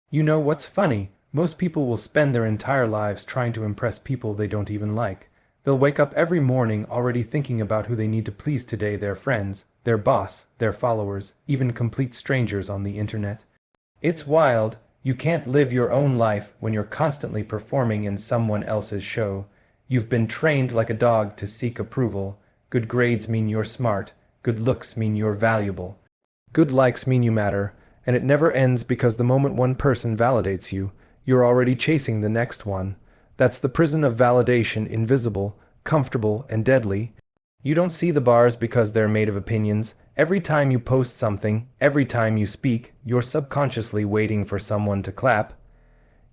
You know what's funny? Most people will spend their entire lives trying to impress people they don't even like. They'll wake up every morning already thinking about who they need to please today, their friends, their boss, their followers, even complete strangers on the internet. It's wild. You can't live your own life when you're constantly performing in someone else's show. You've been trained like a dog to seek approval. Good grades mean you're smart. Good looks mean you're valuable. Good likes mean you matter, and it never ends because the moment one person validates you, you're already chasing the next one. That's the prison of validation, invisible, comfortable, and deadly. You don't see the bars because they're made of opinions. Every time you post something, every time you speak, you're subconsciously waiting for someone to clap.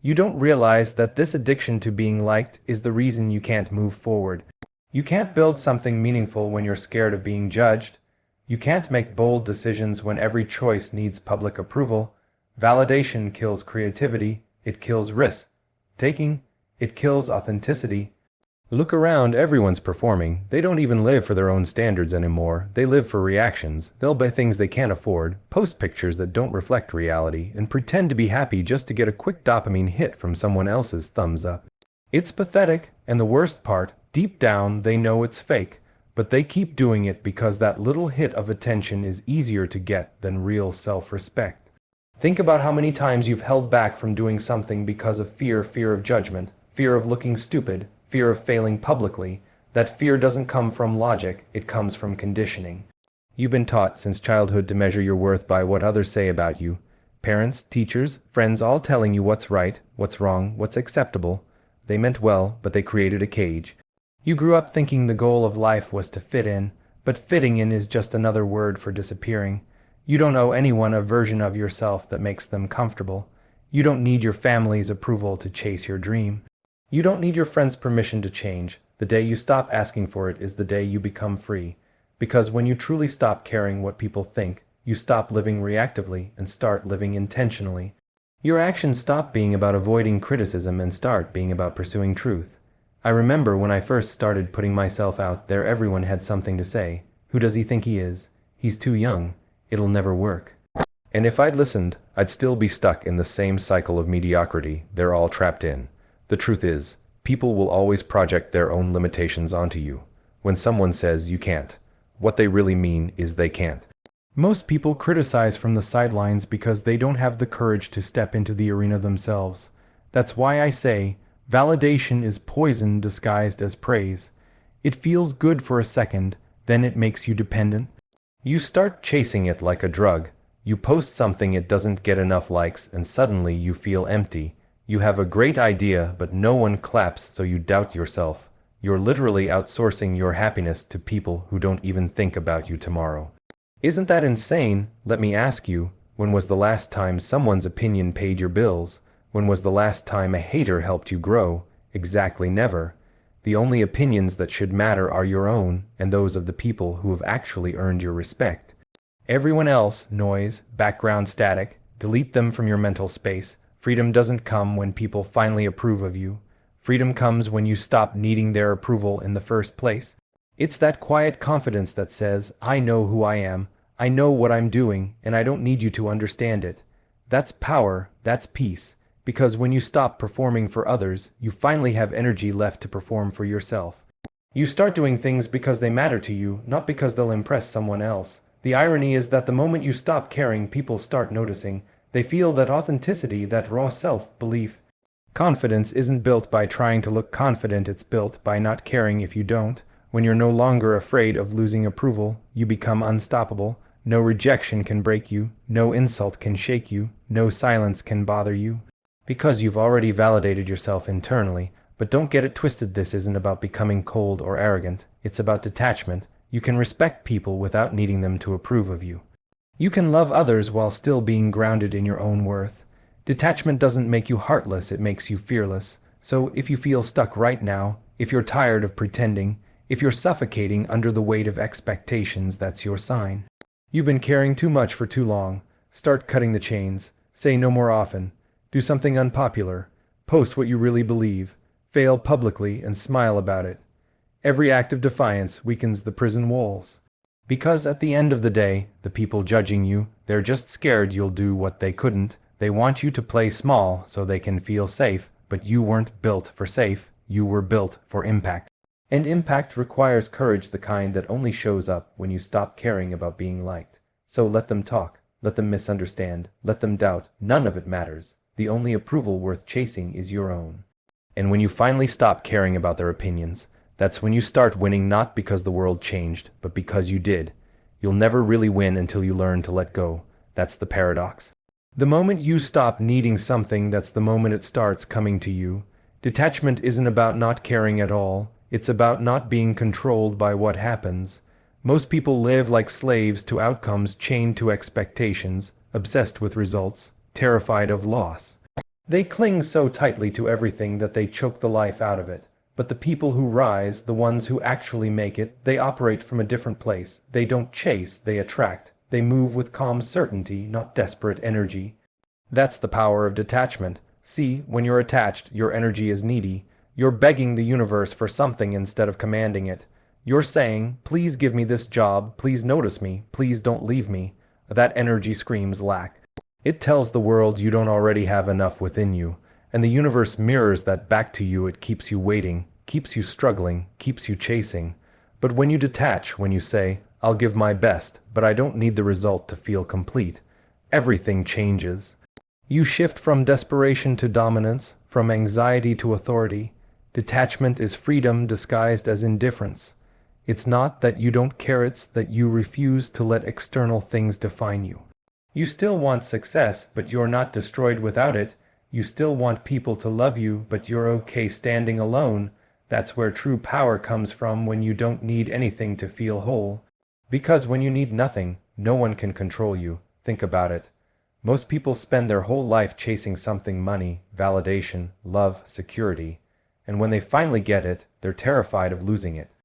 You don't realize that this addiction to being liked is the reason you can't move forward. You can't build something meaningful when you're scared of being judged. You can't make bold decisions when every choice needs public approval. Validation kills creativity. It kills risk-taking. It kills authenticity. Look around, everyone's performing. They don't even live for their own standards anymore. They live for reactions. They'll buy things they can't afford, post pictures that don't reflect reality, and pretend to be happy just to get a quick dopamine hit from someone else's thumbs up. It's pathetic, and the worst part, deep down they know it's fake, but they keep doing it because that little hit of attention is easier to get than real self-respect. Think about how many times you've held back from doing something because of fear of judgment, fear of looking stupid, fear of failing publicly. That fear doesn't come from logic, it comes from conditioning. You've been taught since childhood to measure your worth by what others say about you. Parents, teachers, friends all telling you what's right, what's wrong, what's acceptable. They meant well, but they created a cage. You grew up thinking the goal of life was to fit in, but fitting in is just another word for disappearing. You don't owe anyone a version of yourself that makes them comfortable. You don't need your family's approval to chase your dream. You don't need your friends' permission to change. The day you stop asking for it is the day you become free. Because when you truly stop caring what people think, you stop living reactively and start living intentionally. Your actions stop being about avoiding criticism and start being about pursuing truth. I remember when I first started putting myself out there, everyone had something to say. Who does he think he is? He's too young. It'll never work. And if I'd listened, I'd still be stuck in the same cycle of mediocrity they're all trapped in. The truth is, people will always project their own limitations onto you. When someone says you can't, what they really mean is they can't. Most people criticize from the sidelines because they don't have the courage to step into the arena themselves. That's why I say, validation is poison disguised as praise. It feels good for a second, then it makes you dependent. You start chasing it like a drug. You post something, it doesn't get enough likes, and suddenly you feel empty. You have a great idea, but no one claps, so you doubt yourself. You're literally outsourcing your happiness to people who don't even think about you tomorrow. Isn't that insane? Let me ask you, when was the last time someone's opinion paid your bills? When was the last time a hater helped you grow? Exactly never. The only opinions that should matter are your own and those of the people who have actually earned your respect. Everyone else, noise, background static, delete them from your mental space. Freedom doesn't come when people finally approve of you. Freedom comes when you stop needing their approval in the first place. It's that quiet confidence that says, I know who I am, I know what I'm doing, and I don't need you to understand it. That's power, that's peace, because when you stop performing for others, you finally have energy left to perform for yourself. You start doing things because they matter to you, not because they'll impress someone else. The irony is that the moment you stop caring, people start noticing. They feel that authenticity, that raw self-belief. Confidence isn't built by trying to look confident, it's built by not caring if you don't. When you're no longer afraid of losing approval, you become unstoppable. No rejection can break you, no insult can shake you, no silence can bother you. Because you've already validated yourself internally. But don't get it twisted, this isn't about becoming cold or arrogant. It's about detachment. You can respect people without needing them to approve of you. You can love others while still being grounded in your own worth. Detachment doesn't make you heartless, it makes you fearless. So if you feel stuck right now, if you're tired of pretending, if you're suffocating under the weight of expectations, that's your sign. You've been caring too much for too long. Start cutting the chains. Say no more often. Do something unpopular. Post what you really believe. Fail publicly and smile about it. Every act of defiance weakens the prison walls. Because at the end of the day, the people judging you, they're just scared you'll do what they couldn't. They want you to play small so they can feel safe, but you weren't built for safe, you were built for impact. And impact requires courage, the kind that only shows up when you stop caring about being liked. So let them talk, let them misunderstand, let them doubt, none of it matters. The only approval worth chasing is your own. And when you finally stop caring about their opinions, that's when you start winning, not because the world changed, but because you did. You'll never really win until you learn to let go. That's the paradox. The moment you stop needing something, that's the moment it starts coming to you. Detachment isn't about not caring at all. It's about not being controlled by what happens. Most people live like slaves to outcomes, chained to expectations, obsessed with results, terrified of loss. They cling so tightly to everything that they choke the life out of it. But the people who rise, the ones who actually make it, they operate from a different place. They don't chase, they attract. They move with calm certainty, not desperate energy. That's the power of detachment. See, when you're attached, your energy is needy. You're begging the universe for something instead of commanding it. You're saying, please give me this job, please notice me, please don't leave me. That energy screams lack. It tells the world you don't already have enough within you. And the universe mirrors that back to you. It keeps you waiting, keeps you struggling, keeps you chasing. But when you detach, when you say, I'll give my best, but I don't need the result to feel complete, everything changes. You shift from desperation to dominance, from anxiety to authority. Detachment is freedom disguised as indifference. It's not that you don't care, it's that you refuse to let external things define you. You still want success, but you're not destroyed without it. You still want people to love you, but you're okay standing alone. That's where true power comes from, when you don't need anything to feel whole. Because when you need nothing, no one can control you. Think about it. Most people spend their whole life chasing something: money, validation, love, security. And when they finally get it, they're terrified of losing it.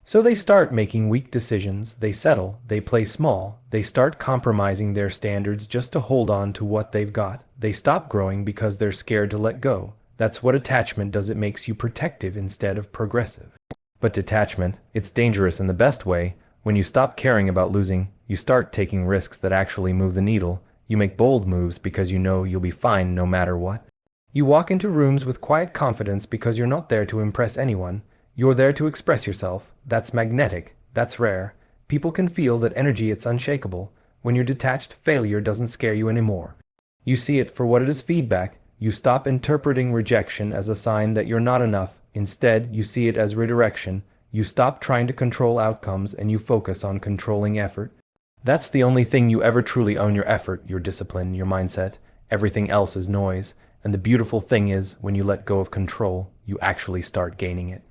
So they start making weak decisions, they settle, they play small, they start compromising their standards just to hold on to what they've got. They stop growing because they're scared to let go. That's what attachment does. It makes you protective instead of progressive. But detachment, it's dangerous in the best way. When you stop caring about losing, you start taking risks that actually move the needle. You make bold moves because you know you'll be fine no matter what. You walk into rooms with quiet confidence because you're not there to impress anyone. You're there to express yourself. That's magnetic. That's rare. People can feel that energy. It's unshakable. When you're detached, failure doesn't scare you anymore. You see it for what it is: feedback. You stop interpreting rejection as a sign that you're not enough. Instead, you see it as redirection. You stop trying to control outcomes and you focus on controlling effort. That's the only thing you ever truly own: your effort, your discipline, your mindset. Everything else is noise. And the beautiful thing is, when you let go of control, you actually start gaining it.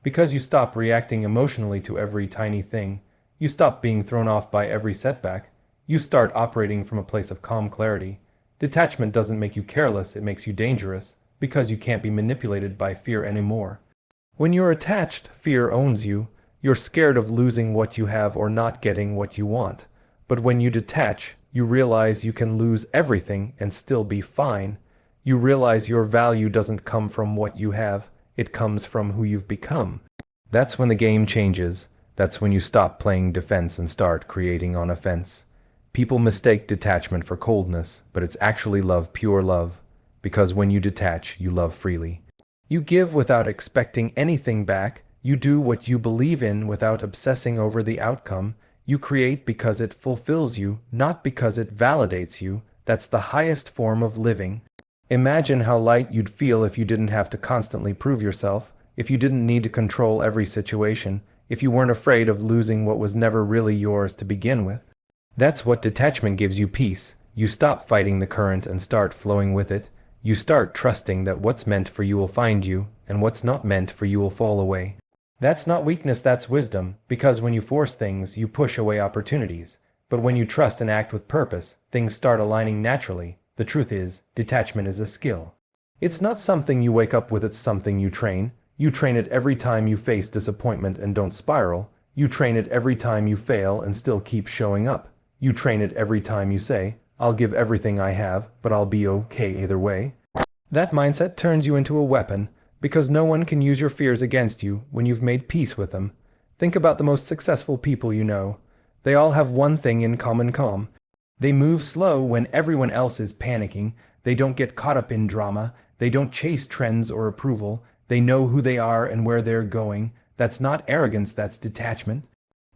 Because you stop reacting emotionally to every tiny thing. You stop being thrown off by every setback. You start operating from a place of calm clarity. Detachment doesn't make you careless, it makes you dangerous, because you can't be manipulated by fear anymore. When you're attached, fear owns you. You're scared of losing what you have or not getting what you want. But when you detach, you realize you can lose everything and still be fine. You realize your value doesn't come from what you have. It comes from who you've become. That's when the game changes. That's when you stop playing defense and start creating on offense. People mistake detachment for coldness, but it's actually love, pure love. Because when you detach, you love freely. You give without expecting anything back. You do what you believe in without obsessing over the outcome. You create because it fulfills you, not because it validates you. That's the highest form of living. Imagine how light you'd feel if you didn't have to constantly prove yourself, if you didn't need to control every situation, if you weren't afraid of losing what was never really yours to begin with. That's what detachment gives you: peace. You stop fighting the current and start flowing with it. You start trusting that what's meant for you will find you, and what's not meant for you will fall away. That's not weakness, that's wisdom, because when you force things, you push away opportunities. But when you trust and act with purpose, things start aligning naturally. The truth is, detachment is a skill. It's not something you wake up with, it's something you train. You train it every time you face disappointment and don't spiral. You train it every time you fail and still keep showing up. You train it every time you say, I'll give everything I have, but I'll be okay either way. That mindset turns you into a weapon, because no one can use your fears against you when you've made peace with them. Think about the most successful people you know. They all have one thing in common: calm. They move slow when everyone else is panicking. They don't get caught up in drama. They don't chase trends or approval. They know who they are and where they're going. That's not arrogance, that's detachment.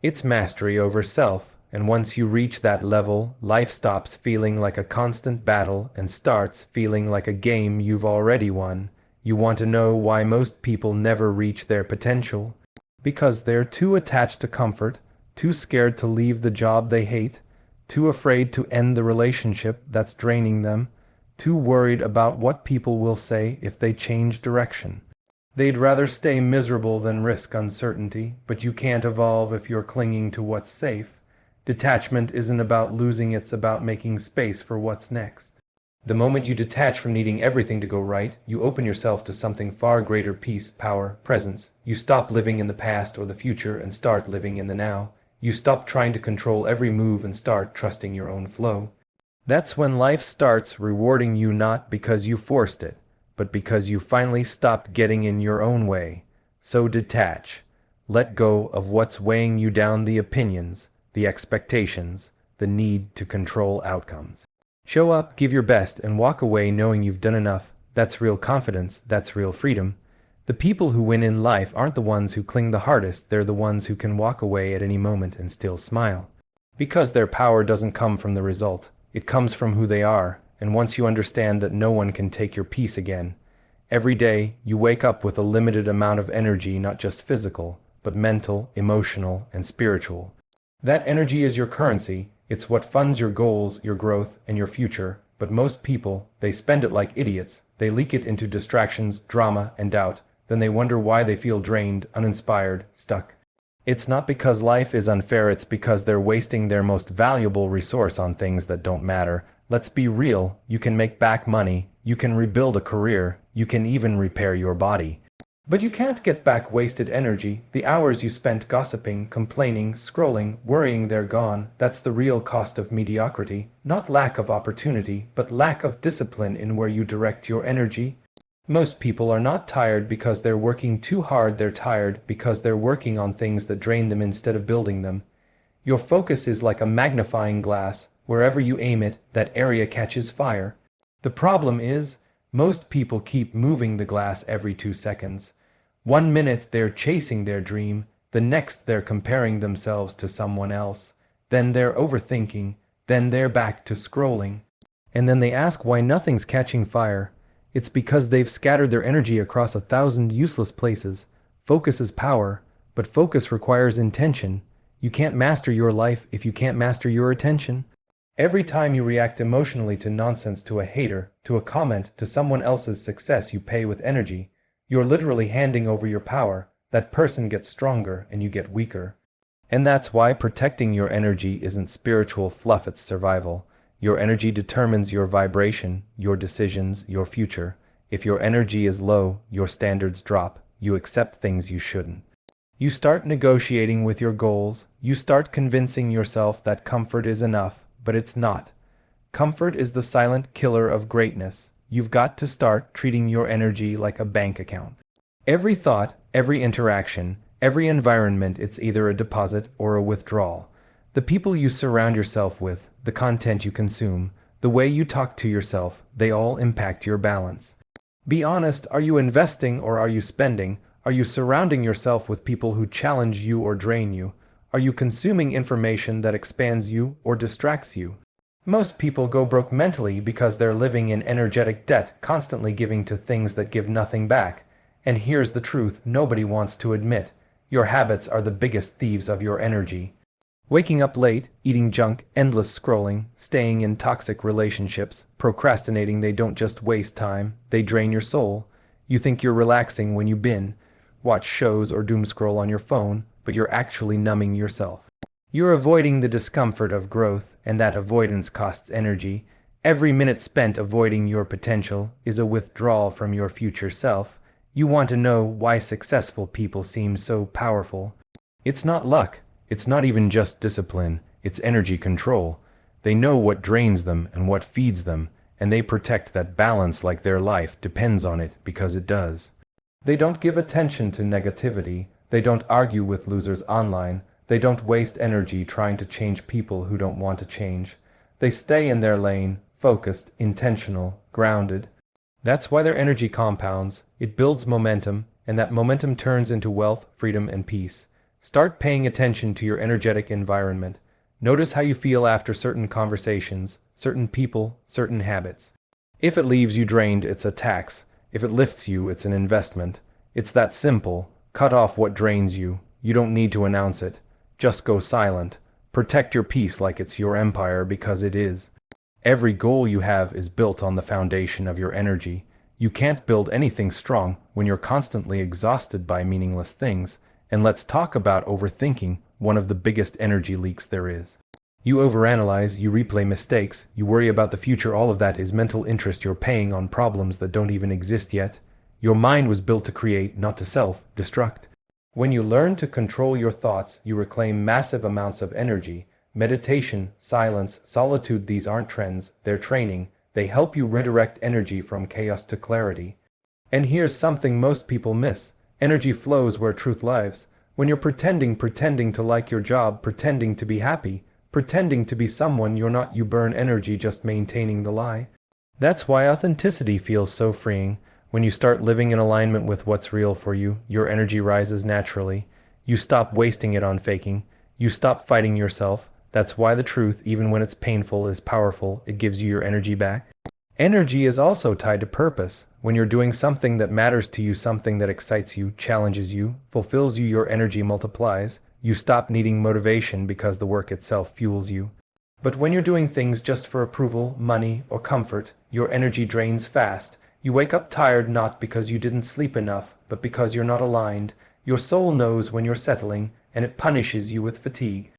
It's mastery over self, and once you reach that level, life stops feeling like a constant battle and starts feeling like a game you've already won. You want to know why most people never reach their potential? Because they're too attached to comfort, too scared to leave the job they hate, too afraid to end the relationship that's draining them, too worried about what people will say if they change direction. They'd rather stay miserable than risk uncertainty, but you can't evolve if you're clinging to what's safe. Detachment isn't about losing, it's about making space for what's next. The moment you detach from needing everything to go right, you open yourself to something far greater: peace, power, presence. You stop living in the past or the future and start living in the now. You stop trying to control every move and start trusting your own flow. That's when life starts rewarding you, not because you forced it, but because you finally stopped getting in your own way. So detach. Let go of what's weighing you down: the opinions, the expectations, the need to control outcomes. Show up, give your best, and walk away knowing you've done enough. That's real confidence, that's real freedom. The people who win in life aren't the ones who cling the hardest, they're the ones who can walk away at any moment and still smile. Because their power doesn't come from the result, it comes from who they are, and once you understand that no one can take your peace again, every day you wake up with a limited amount of energy, not just physical, but mental, emotional, and spiritual. That energy is your currency. It's what funds your goals, your growth, and your future. But most people, they spend it like idiots. They leak it into distractions, drama, and doubt. Then they wonder why they feel drained, uninspired, stuck. It's not because life is unfair, it's because they're wasting their most valuable resource on things that don't matter. Let's be real, you can make back money, you can rebuild a career, you can even repair your body. But you can't get back wasted energy. The hours you spent gossiping, complaining, scrolling, worrying, they're gone. That's the real cost of mediocrity. Not lack of opportunity, but lack of discipline in where you direct your energy. Most people are not tired because they're working too hard, they're tired because they're working on things that drain them instead of building them. Your focus is like a magnifying glass. Wherever you aim it, that area catches fire. The problem is, most people keep moving the glass every 2 seconds. 1 minute they're chasing their dream, the next they're comparing themselves to someone else, then they're overthinking, then they're back to scrolling. And then they ask why nothing's catching fire. It's because they've scattered their energy across 1,000 useless places. Focus is power, but focus requires intention. You can't master your life if you can't master your attention. Every time you react emotionally to nonsense, to a hater, to a comment, to someone else's success you pay with energy, you're literally handing over your power. That person gets stronger and you get weaker. And that's why protecting your energy isn't spiritual fluff, it's survival. Your energy determines your vibration, your decisions, your future. If your energy is low, your standards drop. You accept things you shouldn't. You start negotiating with your goals. You start convincing yourself that comfort is enough, but it's not. Comfort is the silent killer of greatness. You've got to start treating your energy like a bank account. Every thought, every interaction, every environment, it's either a deposit or a withdrawal. The people you surround yourself with, the content you consume, the way you talk to yourself, they all impact your balance. Be honest, are you investing or are you spending? Are you surrounding yourself with people who challenge you or drain you? Are you consuming information that expands you or distracts you? Most people go broke mentally because they're living in energetic debt, constantly giving to things that give nothing back. And here's the truth nobody wants to admit. Your habits are the biggest thieves of your energy. Waking up late, eating junk, endless scrolling, staying in toxic relationships, procrastinating, they don't just waste time, they drain your soul. You think you're relaxing when you watch shows or doom scroll on your phone, but you're actually numbing yourself. You're avoiding the discomfort of growth, and that avoidance costs energy. Every minute spent avoiding your potential is a withdrawal from your future self. You want to know why successful people seem so powerful. It's not luck. It's not even just discipline. It's energy control. They know what drains them and what feeds them, and they protect that balance like their life depends on it because it does. They don't give attention to negativity. They don't argue with losers online. They don't waste energy trying to change people who don't want to change. They stay in their lane, focused, intentional, grounded. That's why their energy compounds, it builds momentum, and that momentum turns into wealth, freedom, and peace. Start paying attention to your energetic environment. Notice how you feel after certain conversations, certain people, certain habits. If it leaves you drained, it's a tax. If it lifts you, it's an investment. It's that simple. Cut off what drains you. You don't need to announce it. Just go silent. Protect your peace like it's your empire, because it is. Every goal you have is built on the foundation of your energy. You can't build anything strong when you're constantly exhausted by meaningless things. And let's talk about overthinking, one of the biggest energy leaks there is. You overanalyze, you replay mistakes, you worry about the future. All of that is mental interest you're paying on problems that don't even exist yet. Your mind was built to create, not to self-destruct. When you learn to control your thoughts, you reclaim massive amounts of energy. Meditation, silence, solitude, these aren't trends, they're training. They help you redirect energy from chaos to clarity. And here's something most people miss. Energy flows where truth lives. When you're pretending to like your job, pretending to be happy, pretending to be someone you're not, you burn energy just maintaining the lie. That's why authenticity feels so freeing. When you start living in alignment with what's real for you, your energy rises naturally. You stop wasting it on faking. You stop fighting yourself. That's why the truth, even when it's painful, is powerful. It gives you your energy back. Energy is also tied to purpose. When you're doing something that matters to you, something that excites you, challenges you, fulfills you, your energy multiplies. You stop needing motivation because the work itself fuels you. But when you're doing things just for approval, money, or comfort, your energy drains fast. You wake up tired not because you didn't sleep enough, but because you're not aligned. Your soul knows when you're settling, and it punishes you with fatigue.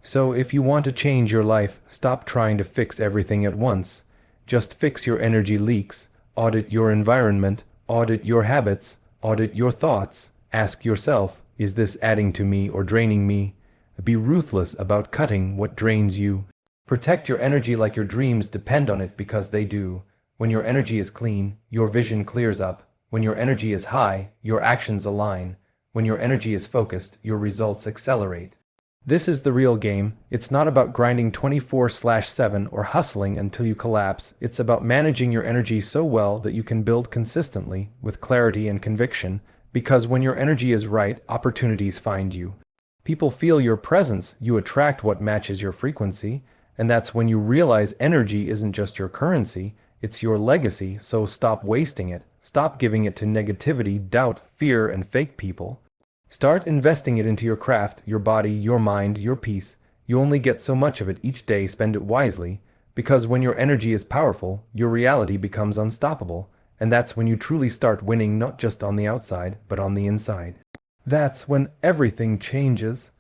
So if you want to change your life, stop trying to fix everything at once. Just fix your energy leaks. Audit your environment. Audit your habits. Audit your thoughts. Ask yourself, is this adding to me or draining me? Be ruthless about cutting what drains you. Protect your energy like your dreams depend on it, because they do. When your energy is clean, your vision clears up. When your energy is high, your actions align. When your energy is focused, your results accelerate. This is the real game. It's not about grinding 24/7 or hustling until you collapse. It's about managing your energy so well that you can build consistently, with clarity and conviction, because when your energy is right, opportunities find you. People feel your presence, you attract what matches your frequency, and that's when you realize energy isn't just your currency, it's your legacy. So stop wasting it. Stop giving it to negativity, doubt, fear, and fake people. Start investing it into your craft, your body, your mind, your peace. You only get so much of it each day. Spend it wisely, because when your energy is powerful, your reality becomes unstoppable. And that's when you truly start winning, not just on the outside, but on the inside. That's when everything changes.